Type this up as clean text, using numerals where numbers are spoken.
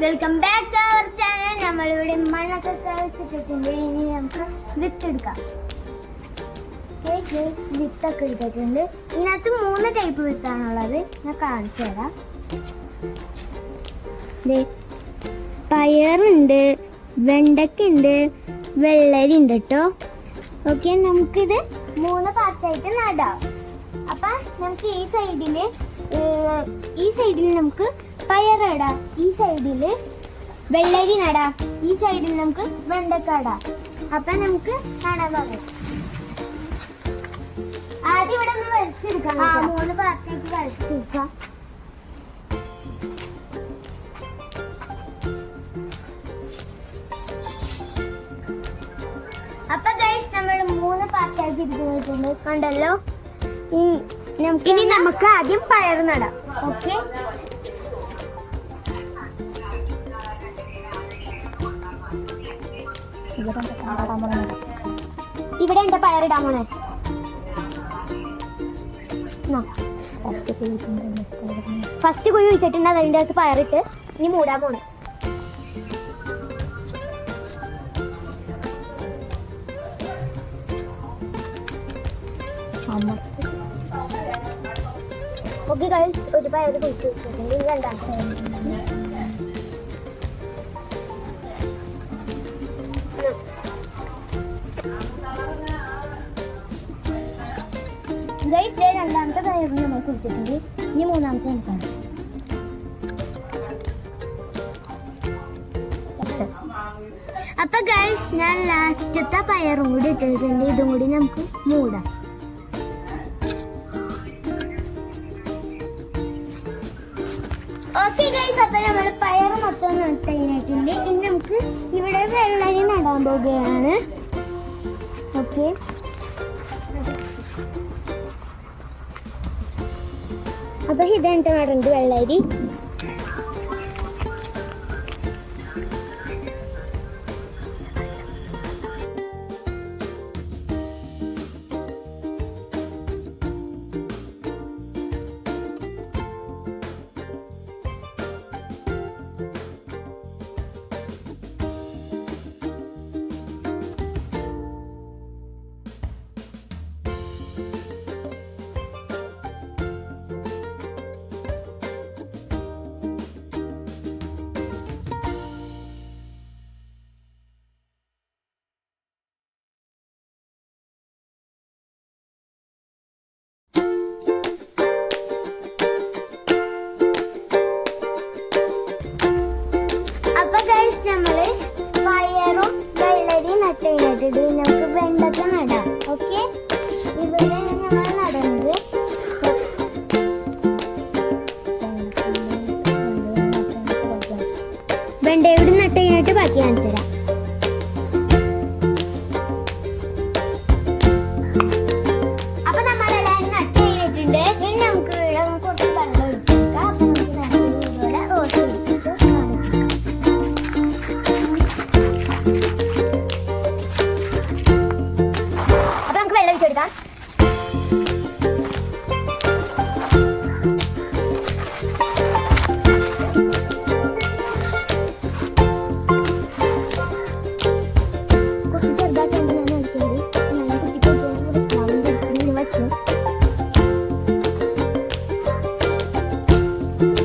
Welcome back to our channel. നമ്മളിവിടെ മണ്ണൊക്കെ കളിച്ചിട്ടുണ്ട്. ഇനി നമുക്ക് വിത്തെടുക്കാം. വിത്തൊക്കെ എടുത്തിട്ടുണ്ട്. ഇതിനകത്ത് 3 ടൈപ്പ് വിത്താണുള്ളത്. ഞാൻ കാണിച്ചു തരാം. പയറുണ്ട്, വെണ്ടയ്ക്കുണ്ട്, വെള്ളരി ഉണ്ട് കേട്ടോ. ഓക്കെ, നമുക്കിത് 3 പാർട്ടായിട്ട് നടാം. അപ്പം നമുക്ക് ഈ സൈഡിൽ നമുക്ക് പയർ ഇടാം, ഈ സൈഡിൽ വെള്ളരി നടാം, ഈ സൈഡിൽ നമുക്ക് വെണ്ടക്ക ഇടാം. അപ്പം നമുക്ക് നടാൻ പറയാം. ആദ്യം ഇവിടെ ഒന്ന് വരച്ചെടുക്കാം. 3 പാർട്ടായിട്ട് വരച്ചെടുക്കാം. അപ്പൊ ഗൈസ്, നമ്മൾ 3 പാർട്ടായിട്ട് ഇരിക്കുന്നുണ്ട്, കണ്ടല്ലോ. ഇനി നമുക്ക് ആദ്യം പയർ നടാം. ഓക്കെ, ഇവിടെ എന്റെ പയറിടാൻ പോണേ. ഫസ്റ്റ് കുഴി വെച്ചിട്ടുണ്ട്, അതിൻ്റെ അകത്ത് പയറിട്ട് ഇനി മൂടാൻ പോണേ. ഓക്കെ ഗൈസ്, ഒരു പയർ കുഴിച്ച് വെച്ചിട്ടുണ്ട്. ഇനി രണ്ടാമത്തെ ഗൈസ്, രണ്ടാമത്തെ പയർ നമ്മൾ കുഴിച്ചിട്ടുണ്ട്. ഇനി മൂന്നാമത്തെ നമുക്കാണ്. അപ്പൊ ഗൈസ്, ഞാൻ ലാസ്റ്റത്തെ പയറും കൂടി ഇട്ടിട്ടുണ്ട്. ഇതും കൂടി നമുക്ക് മൂടാം. ഓക്കെ ഗൈസ്, അപ്പൊ നമ്മൾ പയർ മൊത്തം നട്ടതിനായിട്ടുണ്ട്. ഇനി നമുക്ക് ഇവിടെ വെള്ളരി നടാൻ പോവുകയാണ്. ഓക്കെ, അപ്പൊ ഇതാണ് നടണ്ട് വെള്ളരി. നമ്മള് പയറും വെള്ളരി നട്ടതിനായിട്ട് നമുക്ക് വെണ്ടക്ക നടാം. ഓക്കെ, ഇവിടെ ഞങ്ങൾ നടുന്നത് വെണ്ടയോട് നട്ടതിനായിട്ട് ബാക്കി കാണിച്ചു തരാം.